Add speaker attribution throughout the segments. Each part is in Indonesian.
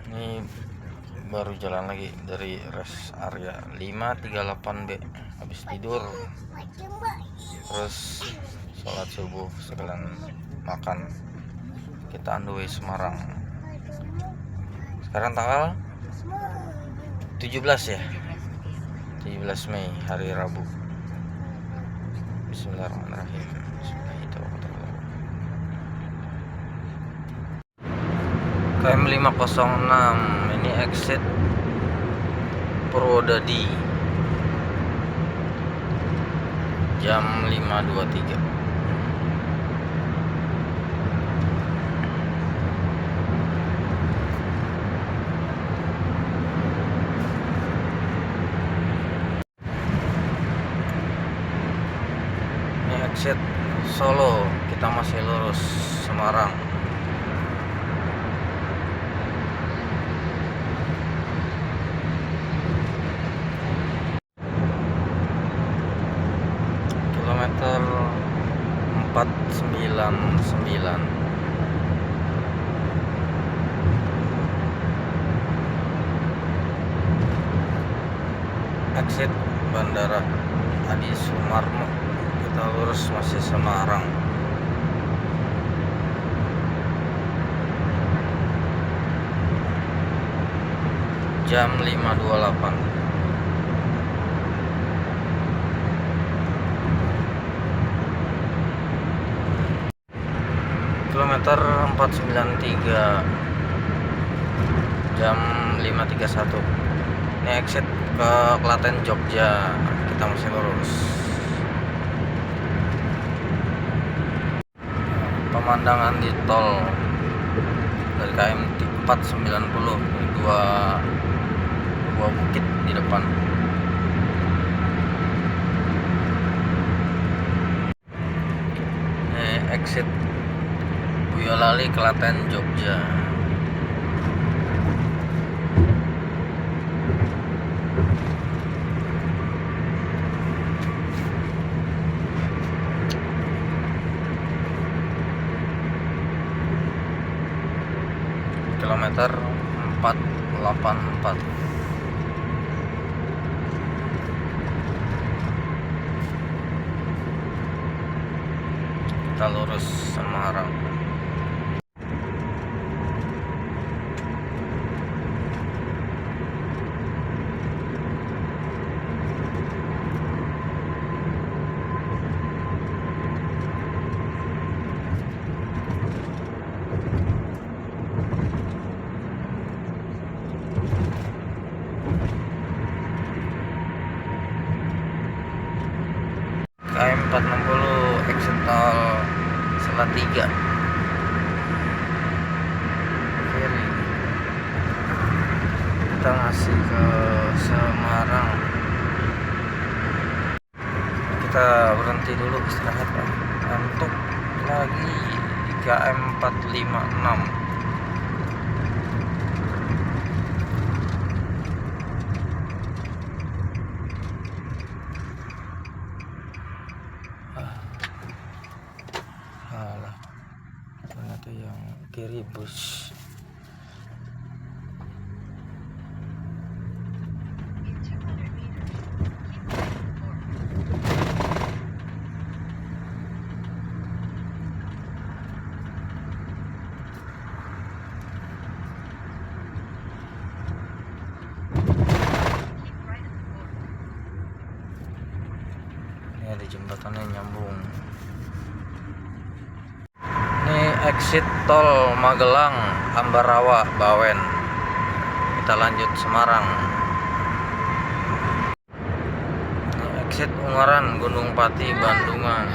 Speaker 1: Ini baru jalan lagi dari rest area 538B. Habis tidur, terus sholat subuh sekalian makan. Kita on the way Semarang. Sekarang tanggal 17 ya, 17 Mei, hari Rabu. Bismillahirrahmanirrahim. Bismillahirrahmanirrahim. KM 506 ini exit Purwodadi jam 5.23. Ini exit Solo, kita masih lurus Semarang. Kilometer 499. Exit Bandara Adi Sumarmo, kita lurus masih Semarang. Jam 5.28. Kilometer 493 jam 5.31. Ini exit ke Klaten Jogja, kita masih lurus. Pemandangan di tol dari KM 490, dua bukit di depan. Ini exit Boyolali Klaten Jogja. Kilometer 484. Kita lurus Semarang. KM 460 exit tol Salatiga kiri, kita ngasih ke Semarang. Kita berhenti dulu istirahat ya, untuk lagi KM 456. Alah, ternyata yang kiri bus. Ini ada jembatannya nyambung. Ini exit tol Magelang, Ambarawa, Bawen. Kita lanjut Semarang. Ini exit Ungaran, Gunung Pati, Bandungan.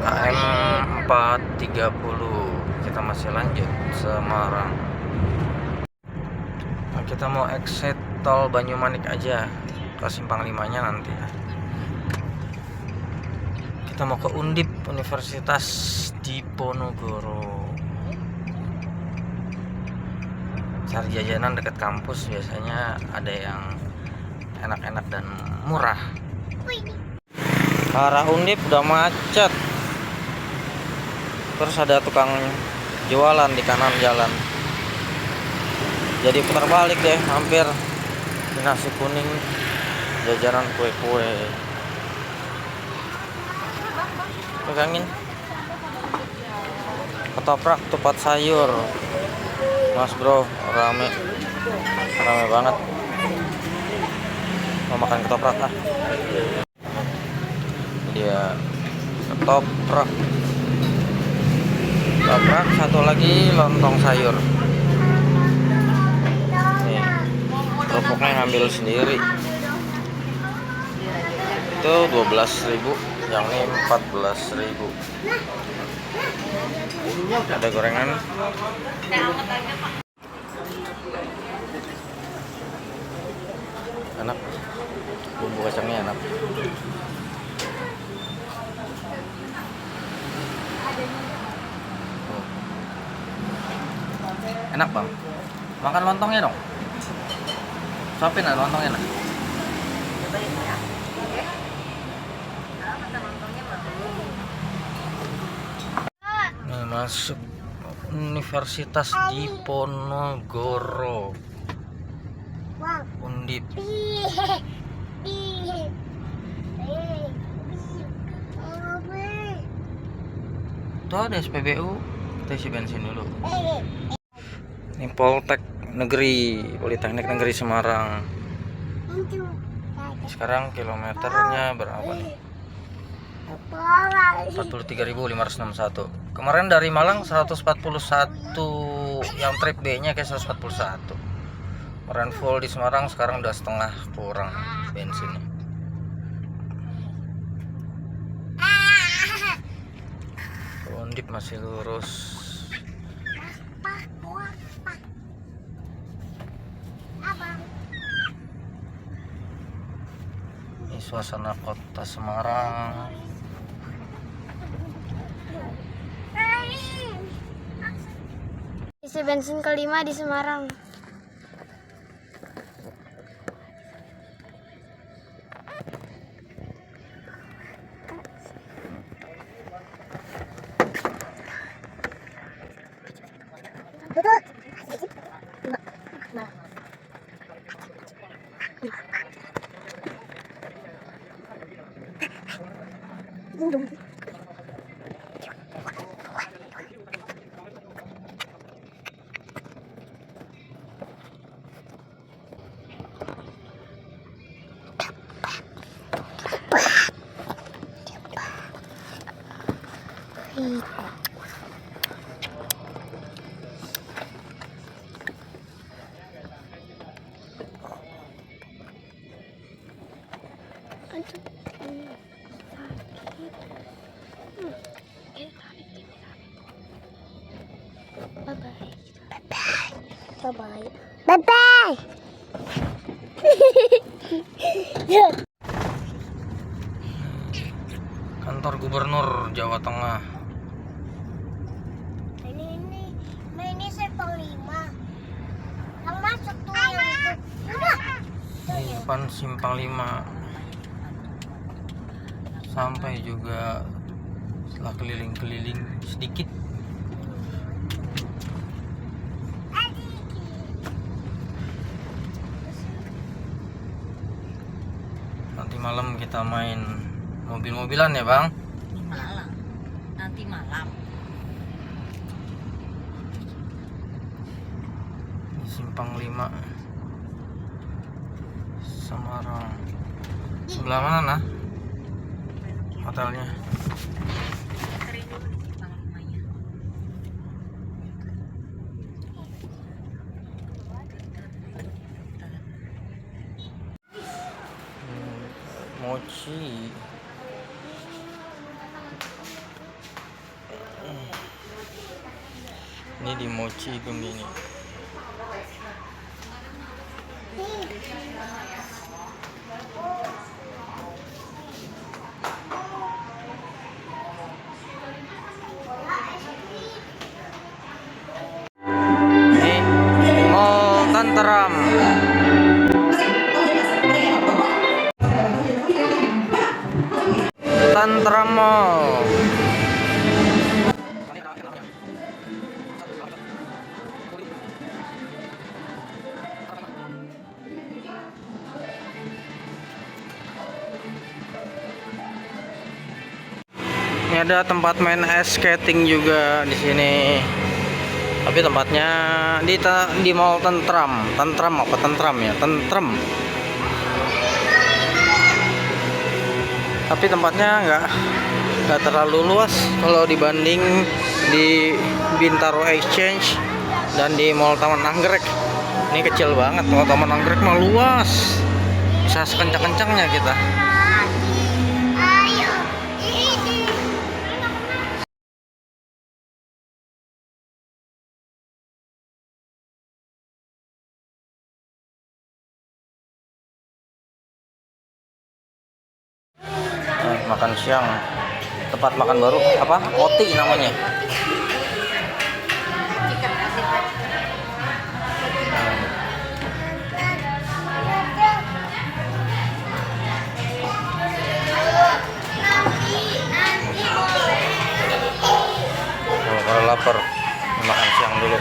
Speaker 1: KM 430. Kita masih lanjut Semarang. Nah, kita mau exit tol Banyumanik aja, ke Simpang 5-nya nanti ya. Kita mau ke Undip, Universitas Diponegoro. Cari jajanan dekat kampus, biasanya ada yang enak-enak dan murah. Arah Undip udah macet. Terus ada tukang jualan di kanan jalan. jadi putar balik deh, hampir di nasi kuning, jajanan kue-kue. Pegangin. Ketoprak tupat sayur, Mas Bro, rame banget. Mau makan ketoprak ah? Dia ketoprak, satu lagi lontong sayur. Nih, kerupuknya ngambil sendiri. Itu 12.000, yang ini 14.000. Ada gorengan. Enak, bumbu kacangnya enak. Enak bang, makan lontongnya dong. Suapin lah lontongnya lah. Nih masuk Universitas Diponegoro, Undip. Tuh ada SPBU, kita isi bensin dulu. Ini Poltek Negeri, Politeknik Negeri Semarang. Sekarang kilometernya berapa nih? 43.561. Kemarin dari Malang 141, yang trip B-nya kayak 141. Kemarin full di Semarang, sekarang udah setengah kurang bensinnya. Undip masih lurus. Ini suasana kota Semarang.
Speaker 2: Isi bensin kelima di Semarang. Bye-bye. Bye-bye.
Speaker 1: Kantor Gubernur Jawa Tengah.
Speaker 2: Ini simpang 5. Yang masuk tuh yang itu.
Speaker 1: Di depan simpang 5. Sampai juga setelah keliling-keliling sedikit. Nanti malam kita main mobil-mobilan ya bang?
Speaker 3: Nanti malam.
Speaker 1: Di simpang 5 Semarang. Sebelah mana nah hotelnya? Mochi. Ini di Mochi Gemini. Ini Mall Tenteram. Tenteram Mall. Ini ada tempat main ice skating juga di sini. Tapi tempatnya di Mall Tentram. Tentram apa Tentram ya? Tentram. Tapi tempatnya nggak terlalu luas kalau dibanding di Bintaro Exchange dan di Mall Taman Anggrek. Ini kecil banget. Mall Taman Anggrek mah luas, bisa sekencang-kencangnya kita.
Speaker 2: Ayo, ini.
Speaker 1: Makan siang, tempat makan baru apa? Oti namanya. Kalau lapar makan siang dulu.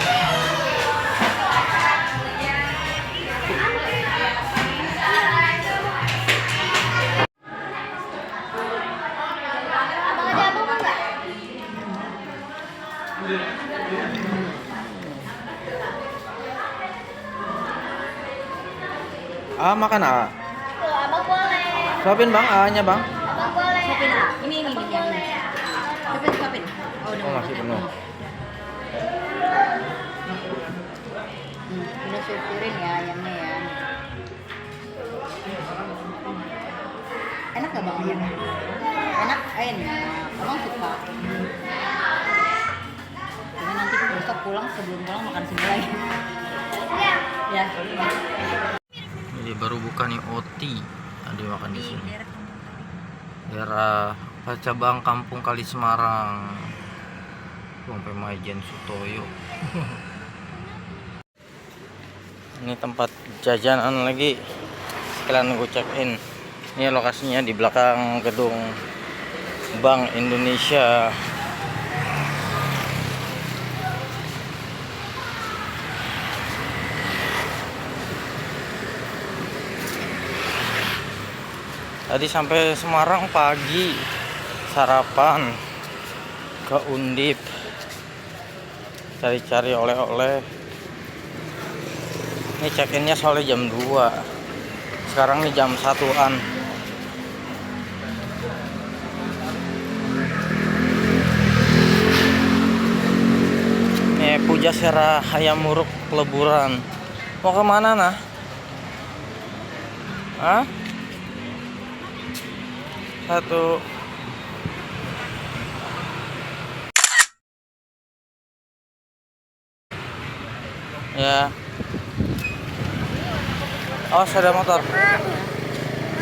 Speaker 1: Makan
Speaker 2: Abang boleh.
Speaker 1: Suapin bang, nya bang.
Speaker 2: Abang boleh.
Speaker 3: Siapin ah. Ini yang ini. Siapin. Oh, udah
Speaker 1: Oh, masih penuh.
Speaker 3: Udah syukurin ya ayamnya ya. Enak gak bang ayamnya? Enak? Enak. Abang suka. Jadi nanti besok pulang, sebelum pulang makan sini lagi. Ya.
Speaker 1: Ini baru buka nih Oti. Ada makan di sini. Daerah Pacabang, Kampung Kali Semarang. Sampai Majen Sutoyo. Ini tempat jajanan lagi. Sekalian gue check in. Ini lokasinya di belakang gedung Bank Indonesia. Tadi sampai Semarang pagi, sarapan ke Undip, cari-cari oleh-oleh. Ini check-innya soalnya jam 2. Sekarang nih jam 1-an. Ini Pujasera Ayam Muruk Peleburan. Mau kemana nah? Hah? Satu. Ya. Oh, ada motor.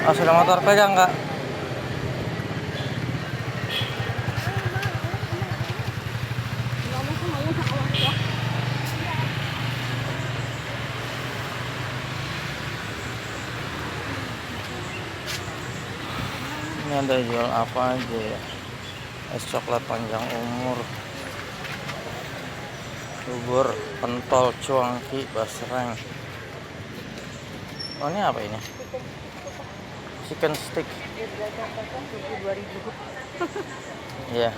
Speaker 1: Oh, ada motor, pegang Kak. Ini ada jual apa aja ya? Es coklat panjang umur, bubur, pentol, cuangki, basreng. Oh, ini apa ini? Chicken stick. Iya.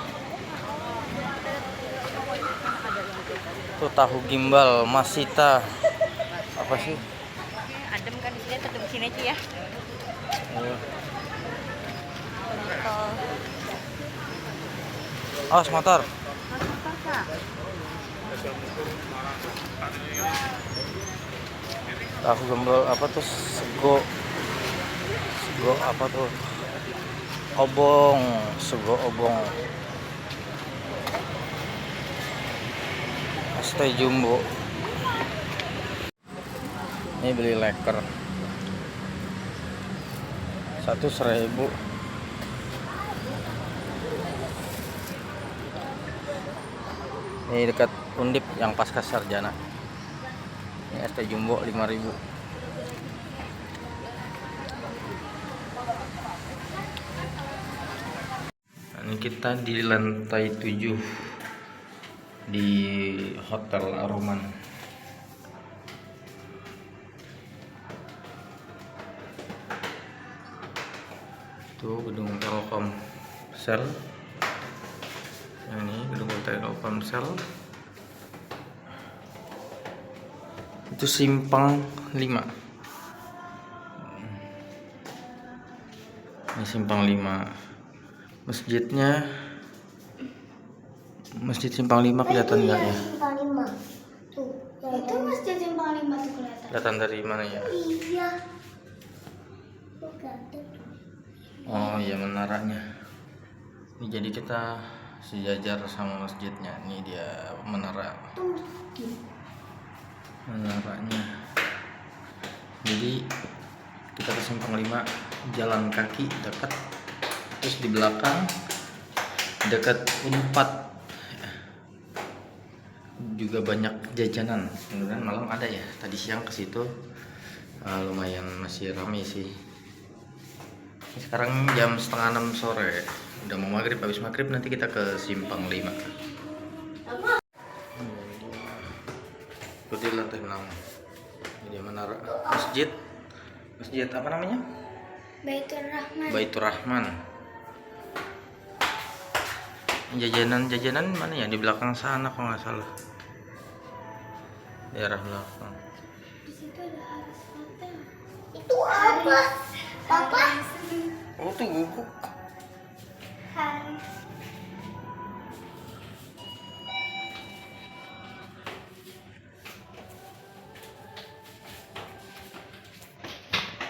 Speaker 1: Tuh tahu gimbal, masita. Apa sih?
Speaker 3: Adem kan di sini, tetap di sini aja ya.
Speaker 1: Iya. Oh, motor. Tahu gembel apa tuh? Sego apa tuh? Obong, sego obong. Stay jumbo. Ini beli leker. 1.000. Ini dekat Undip yang pasca sarjana. Ini ST Jumbo 5.000. Ini kita di lantai 7 di Hotel Aroman. Itu gedung Telkomsel. Nah, ini gedung Telkomsel. Itu simpang 5. Ini simpang 5. Masjidnya Masjid Simpang 5 kelihatan nggak ya?
Speaker 2: Simpang 5. Tuh,
Speaker 3: Itu masjid Simpang 5 tuh kelihatan.
Speaker 1: Kelihatan dari mana ya?
Speaker 2: Iya. Bukan tuh.
Speaker 1: Oh iya, menaranya. Ini jadi kita sejajar sama masjidnya. Ini dia menara. Menaranya. Jadi kita ke Simpang 5 jalan kaki dekat. Terus di belakang dekat Unpad juga banyak jajanan. Mudah-mudahan malam ada ya. Tadi siang ke situ lumayan masih ramai sih. Ini sekarang jam setengah 6 sore. Udah mau maghrib, habis maghrib nanti kita ke Simpang 5. Itu di lantai 6. Ini menara masjid. Masjid apa namanya?
Speaker 2: Baitur Rahman.
Speaker 1: Baitur Rahman. Jajanan mana ya? Di belakang sana kalau nggak salah. Daerah belakang.
Speaker 2: Di situ ada Haris Hotel. Itu apa? Papa?
Speaker 1: Oh, tuh guguk.
Speaker 2: Haris.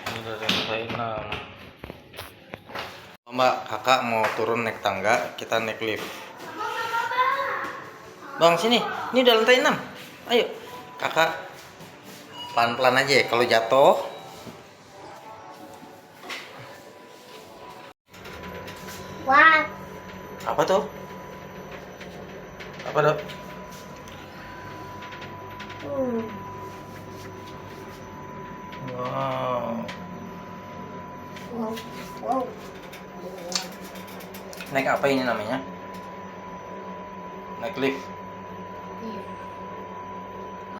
Speaker 1: Ini dari lantai 6. Mbak, kakak mau turun naik tangga, kita naik lift. Bang, sini. Ini udah lantai 6. Ayo. Kakak pelan-pelan aja ya, kalau jatuh.
Speaker 2: Wah.
Speaker 1: Apa tuh? Apa dok? Wow.
Speaker 2: Wow. Wow.
Speaker 1: Naik apa ini namanya? Naik lift.